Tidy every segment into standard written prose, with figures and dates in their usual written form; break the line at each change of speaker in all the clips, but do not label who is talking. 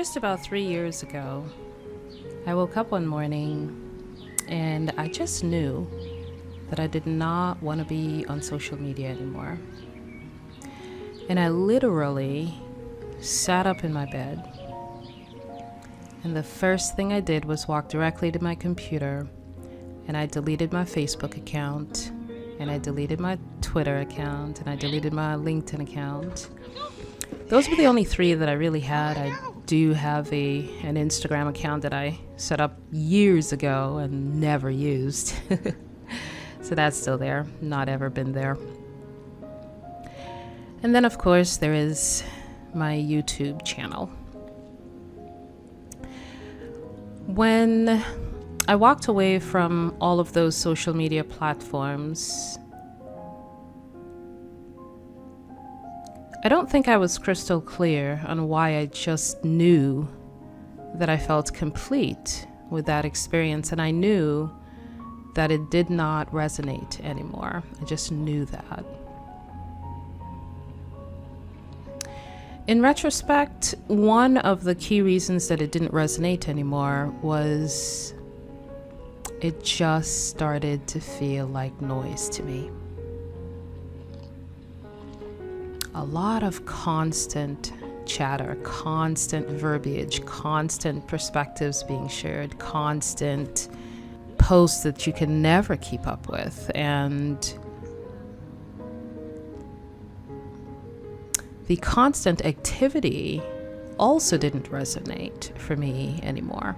Just about 3 years ago, I woke up one morning and I just knew that I did not want to be on social media anymore. And I literally sat up in my bed, and the first thing I did was walk directly to my computer, and I deleted my Facebook account, and I deleted my Twitter account, and I deleted my LinkedIn account. Those were the only three that I really had. I do have an Instagram account that I set up years ago and never used. So that's still there, not ever been there. And then, of course, there is my YouTube channel. When I walked away from all of those social media platforms, I don't think I was crystal clear on why. I just knew that I felt complete with that experience, and I knew that it did not resonate anymore. I just knew that. In retrospect, one of the key reasons that it didn't resonate anymore was it just started to feel like noise to me. A lot of constant chatter, constant verbiage, constant perspectives being shared, constant posts that you can never keep up with. And the constant activity also didn't resonate for me anymore.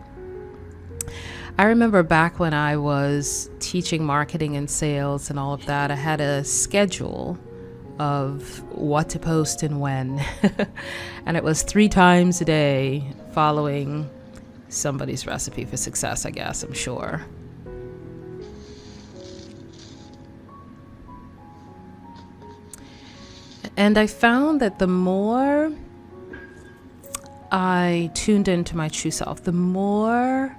I remember back when I was teaching marketing and sales and all of that, I had a schedule of what to post and when. And it was 3 times a day, following somebody's recipe for success, I guess, I'm sure. And I found that the more I tuned into my true self, the more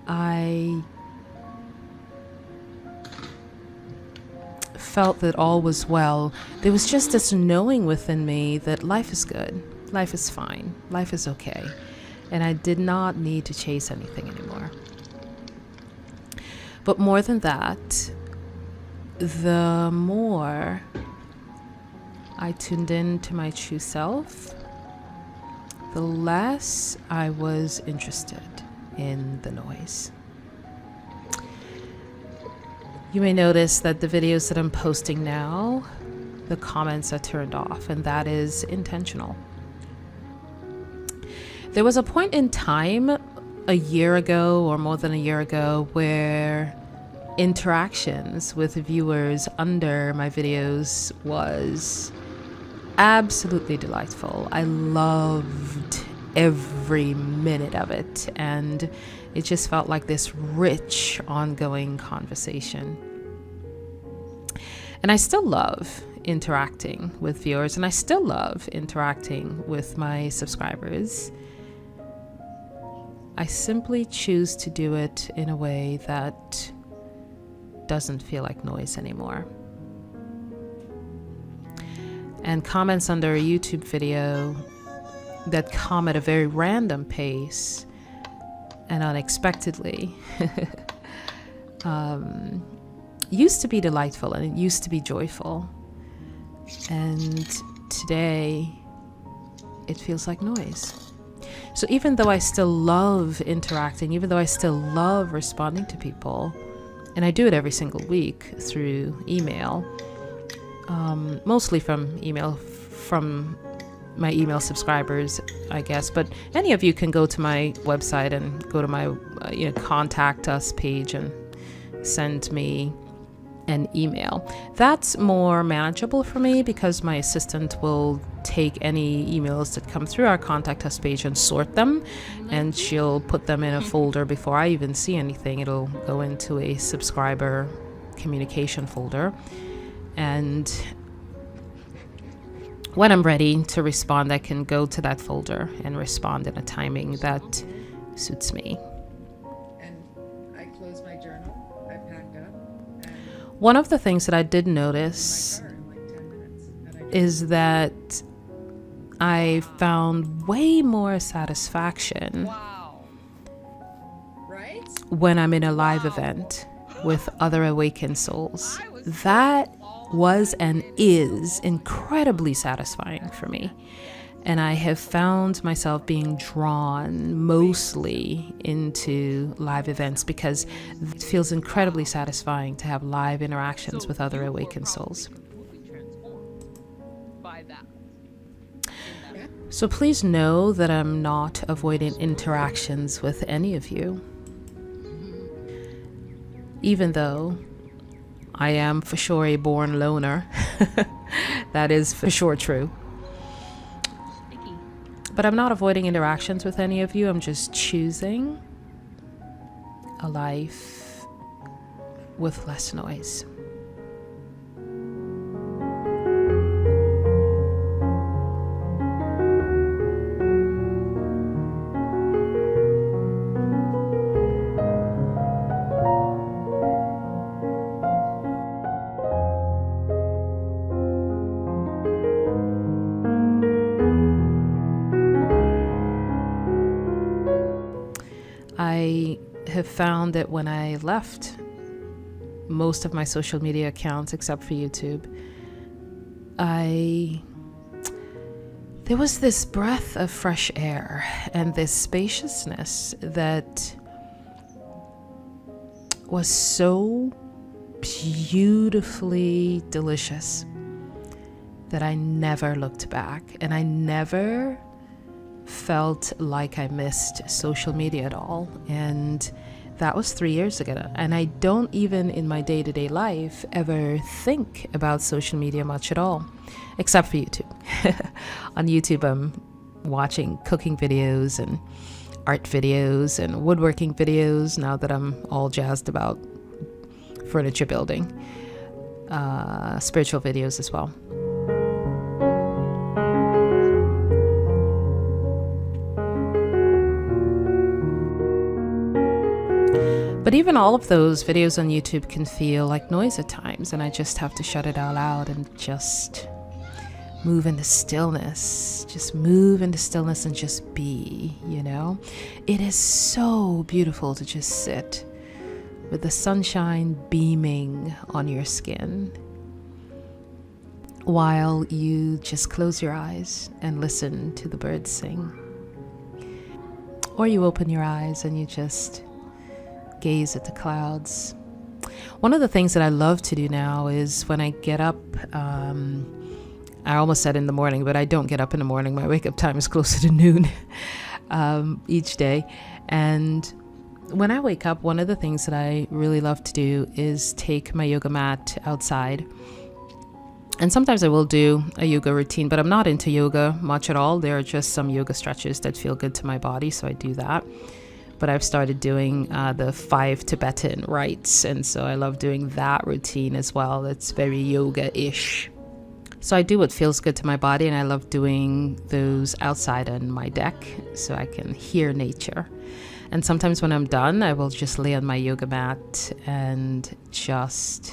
I felt that all was well. There was just this knowing within me that life is good, life is fine, life is okay, and I did not need to chase anything anymore. But more than that, the more I tuned into my true self, the less I was interested in the noise. You may notice that the videos that I'm posting now, the comments are turned off, and that is intentional. There was a point in time a year ago or more than a year ago where interactions with viewers under my videos was absolutely delightful. I loved every minute of it, and it just felt like this rich, ongoing conversation. And I still love interacting with viewers, and I still love interacting with my subscribers. I simply choose to do it in a way that doesn't feel like noise anymore. And comments under a YouTube video that come at a very random pace and unexpectedly used to be delightful, and it used to be joyful. And today it feels like noise. So even though I still love interacting, even though I still love responding to people, and I do it every single week through email, mostly from my email subscribers, I guess, but any of you can go to my website and go to my contact us page and send me an email. That's more manageable for me because my assistant will take any emails that come through our contact us page and sort them, and she'll put them in a folder before I even see anything. It'll go into a subscriber communication folder, and when I'm ready to respond, I can go to that folder and respond in a timing that suits me.
And I closed my journal, I packed up, and
One of the things that I did
in my
notice
car in like 10 minutes. And I
is that I found way more satisfaction
Right?
when I'm in a live event with other awakened souls. That was and is incredibly satisfying for me. And I have found myself being drawn mostly into live events because it feels incredibly satisfying to have live interactions with other awakened souls. So please know that I'm not avoiding interactions with any of you. Even though I am for sure a born loner. That is for sure true. But I'm not avoiding interactions with any of you. I'm just choosing a life with less noise. I have found that when I left most of my social media accounts, except for YouTube, there was this breath of fresh air and this spaciousness that was so beautifully delicious that I never looked back, and I never felt like I missed social media at all. And that was 3 years ago. And I don't even in my day-to-day life ever think about social media much at all, except for YouTube. On YouTube, I'm watching cooking videos and art videos and woodworking videos now that I'm all jazzed about furniture building, spiritual videos as well. But even all of those videos on YouTube can feel like noise at times, and I just have to shut it all out and just move into stillness. Just move into stillness and just be, you know? It is so beautiful to just sit with the sunshine beaming on your skin while you just close your eyes and listen to the birds sing. Or you open your eyes and you just gaze at the clouds. One of the things that I love to do now is when I get up, I almost said in the morning, but I don't get up in the morning. My wake up time is closer to noon each day. And when I wake up, one of the things that I really love to do is take my yoga mat outside. And sometimes I will do a yoga routine, but I'm not into yoga much at all. There are just some yoga stretches that feel good to my body, so I do that. But I've started doing the 5 Tibetan rites, and so I love doing that routine as well. It's very yoga-ish. So I do what feels good to my body, and I love doing those outside on my deck so I can hear nature. And sometimes when I'm done, I will just lay on my yoga mat and just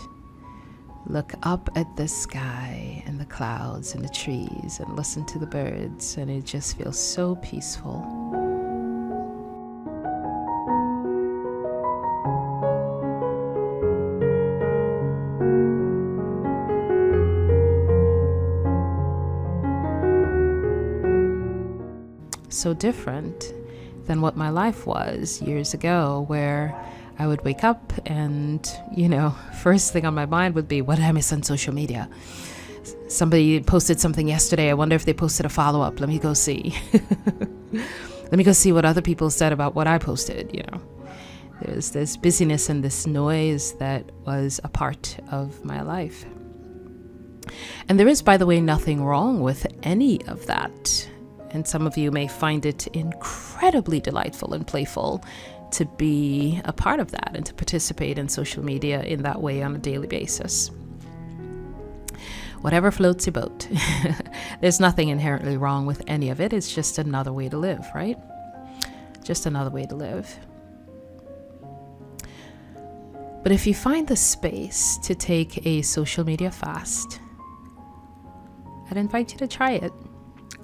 look up at the sky and the clouds and the trees and listen to the birds, and it just feels so peaceful. So different than what my life was years ago, where I would wake up and, first thing on my mind would be, what did I miss on social media? Somebody posted something yesterday. I wonder if they posted a follow-up. Let me go see. Let me go see what other people said about what I posted, There's this busyness and this noise that was a part of my life. And there is, by the way, nothing wrong with any of that. And some of you may find it incredibly delightful and playful to be a part of that and to participate in social media in that way on a daily basis. Whatever floats your boat. There's nothing inherently wrong with any of it. It's just another way to live, right? Just another way to live. But if you find the space to take a social media fast, I'd invite you to try it.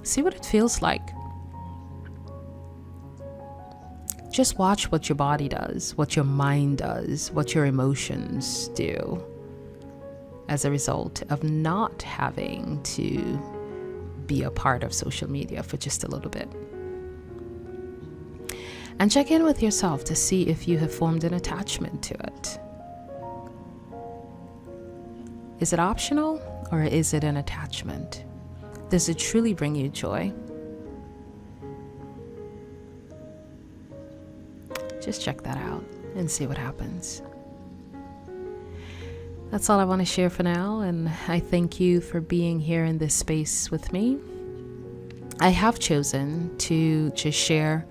See what it feels like. Just watch what your body does, what your mind does, what your emotions do as a result of not having to be a part of social media for just a little bit. And check in with yourself to see if you have formed an attachment to it. Is it optional or is it an attachment? Does it truly bring you joy? Just check that out and see what happens. That's all I want to share for now, and I thank you for being here in this space with me. I have chosen to just share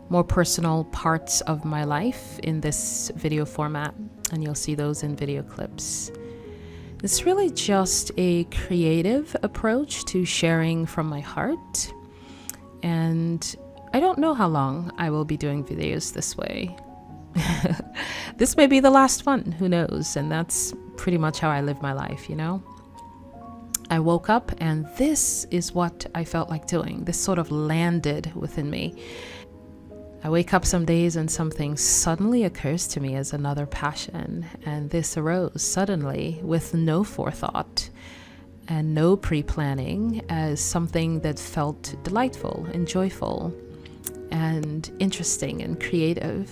more personal parts of my life in this video format, and you'll see those in video clips. It's really just a creative approach to sharing from my heart, and I don't know how long I will be doing videos this way. This may be the last one, who knows? And that's pretty much how I live my life, you know? I woke up and this is what I felt like doing. This sort of landed within me. I wake up some days and something suddenly occurs to me as another passion. And this arose suddenly with no forethought and no pre-planning as something that felt delightful and joyful and interesting and creative.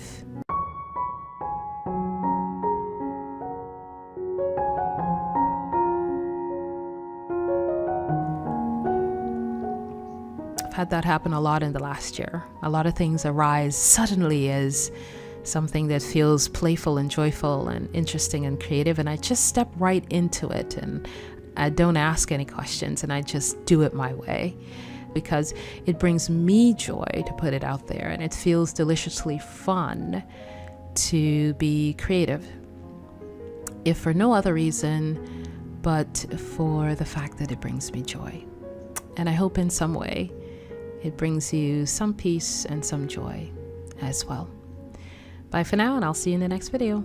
I've had that happen a lot in the last year. A lot of things arise suddenly as something that feels playful and joyful and interesting and creative, and I just step right into it and I don't ask any questions and I just do it my way because it brings me joy to put it out there, and it feels deliciously fun to be creative, if for no other reason but for the fact that it brings me joy. And I hope in some way it brings you some peace and some joy as well. Bye for now, and I'll see you in the next video.